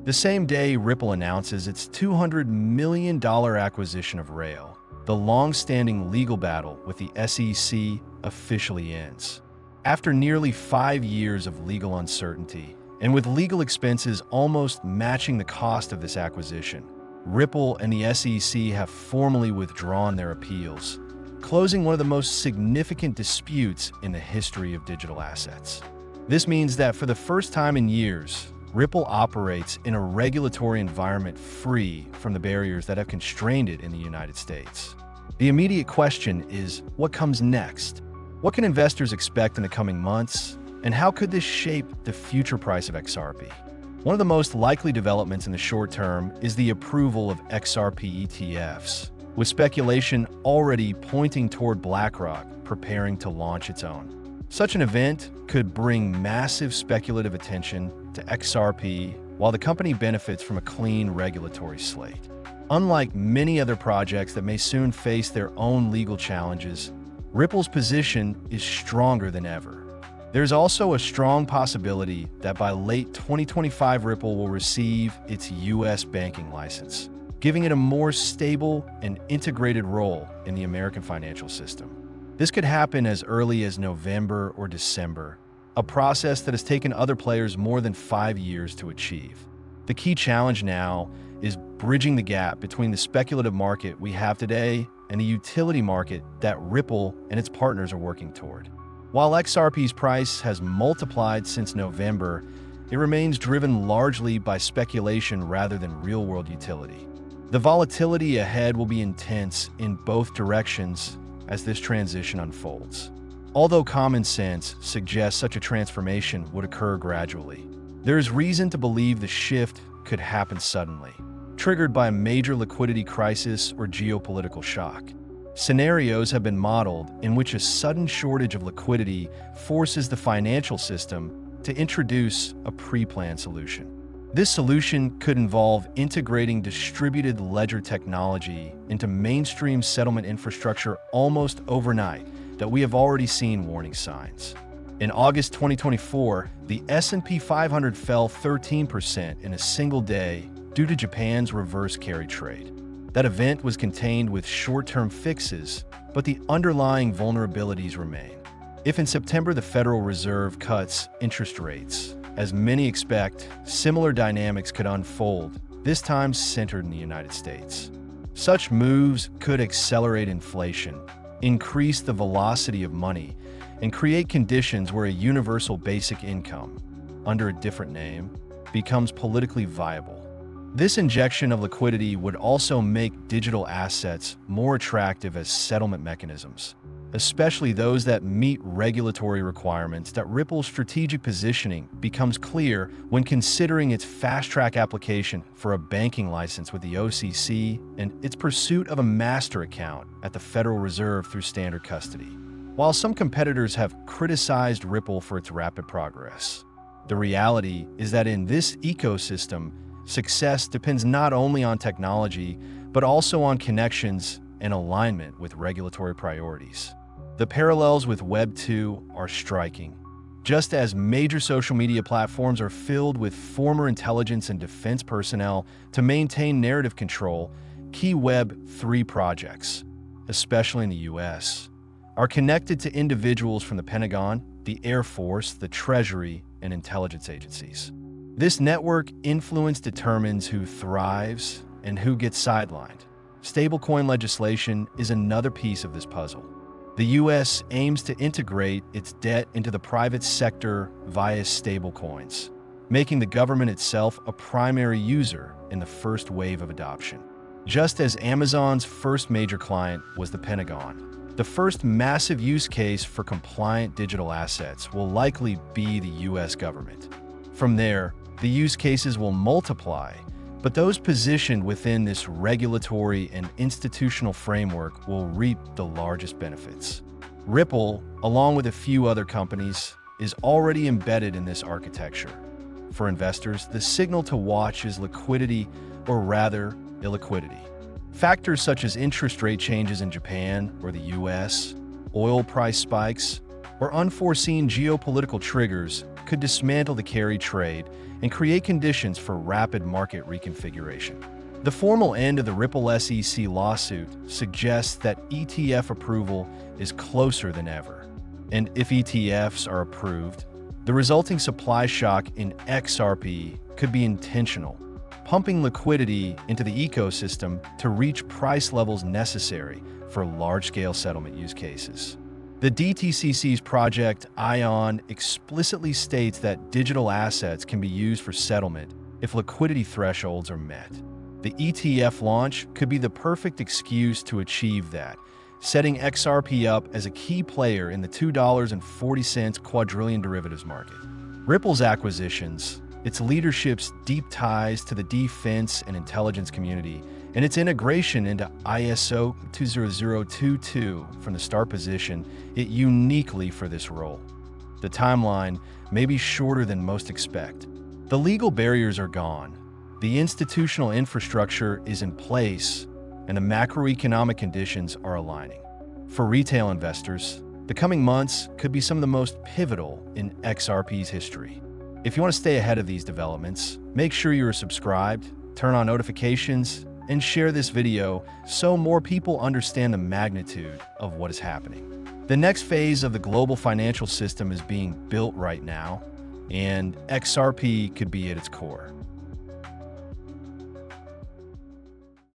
The same day Ripple announces its $200 million acquisition of Rail, the long-standing legal battle with the SEC officially ends. After nearly 5 years of legal uncertainty, and with legal expenses almost matching the cost of this acquisition, Ripple and the SEC have formally withdrawn their appeals, closing one of the most significant disputes in the history of digital assets. This means that for the first time in years, Ripple operates in a regulatory environment free from the barriers that have constrained it in the United States. The immediate question is, what comes next? What can investors expect in the coming months? And how could this shape the future price of XRP? One of the most likely developments in the short term is the approval of XRP ETFs, with speculation already pointing toward BlackRock preparing to launch its own. Such an event could bring massive speculative attention to XRP while the company benefits from a clean regulatory slate. Unlike many other projects that may soon face their own legal challenges, Ripple's position is stronger than ever. There's also a strong possibility that by late 2025, Ripple will receive its U.S. banking license, giving it a more stable and integrated role in the American financial system. This could happen as early as November or December, a process that has taken other players more than 5 years to achieve. The key challenge now is bridging the gap between the speculative market we have today and the utility market that Ripple and its partners are working toward. While XRP's price has multiplied since November, it remains driven largely by speculation rather than real-world utility. The volatility ahead will be intense in both directions as this transition unfolds. Although common sense suggests such a transformation would occur gradually, there is reason to believe the shift could happen suddenly, triggered by a major liquidity crisis or geopolitical shock. Scenarios have been modeled in which a sudden shortage of liquidity forces the financial system to introduce a pre-planned solution. This solution could involve integrating distributed ledger technology into mainstream settlement infrastructure almost overnight that we have already seen warning signs. In August 2024, the S&P 500 fell 13% in a single day due to Japan's reverse carry trade. That event was contained with short-term fixes, but the underlying vulnerabilities remain. If in September the Federal Reserve cuts interest rates, as many expect, similar dynamics could unfold, this time centered in the United States. Such moves could accelerate inflation, increase the velocity of money, and create conditions where a universal basic income, under a different name, becomes politically viable. This injection of liquidity would also make digital assets more attractive as settlement mechanisms, especially those that meet regulatory requirements. That Ripple's strategic positioning becomes clear when considering its fast-track application for a banking license with the OCC and its pursuit of a master account at the Federal Reserve through standard custody. While some competitors have criticized Ripple for its rapid progress, the reality is that in this ecosystem, success depends not only on technology, but also on connections and alignment with regulatory priorities. The parallels with Web 2 are striking. Just as major social media platforms are filled with former intelligence and defense personnel to maintain narrative control, key Web 3 projects, especially in the US, are connected to individuals from the Pentagon, the Air Force, the Treasury, and intelligence agencies. This network influence determines who thrives and who gets sidelined. Stablecoin legislation is another piece of this puzzle. The U.S. aims to integrate its debt into the private sector via stablecoins, making the government itself a primary user in the first wave of adoption. Just as Amazon's first major client was the Pentagon, the first massive use case for compliant digital assets will likely be the U.S. government. From there, the use cases will multiply, but those positioned within this regulatory and institutional framework will reap the largest benefits. Ripple, along with a few other companies, is already embedded in this architecture. For investors, the signal to watch is liquidity, or rather, illiquidity. Factors such as interest rate changes in Japan or the US, oil price spikes, or unforeseen geopolitical triggers could dismantle the carry trade and create conditions for rapid market reconfiguration. The formal end of the Ripple SEC lawsuit suggests that ETF approval is closer than ever. And if ETFs are approved, the resulting supply shock in XRP could be intentional, pumping liquidity into the ecosystem to reach price levels necessary for large-scale settlement use cases. The DTCC's project ION explicitly states that digital assets can be used for settlement if liquidity thresholds are met. The ETF launch could be the perfect excuse to achieve that, setting XRP up as a key player in the $2.40 quadrillion derivatives market. Ripple's acquisitions, its leadership's deep ties to the defense and intelligence community, and its integration into ISO 20022 from the start position it uniquely for this role. The timeline may be shorter than most expect. The legal barriers are gone, the institutional infrastructure is in place, and the macroeconomic conditions are aligning. For retail investors, the coming months could be some of the most pivotal in XRP's history. If you want to stay ahead of these developments, make sure you are subscribed, turn on notifications, and share this video so more people understand the magnitude of what is happening. The next phase of the global financial system is being built right now, and XRP could be at its core.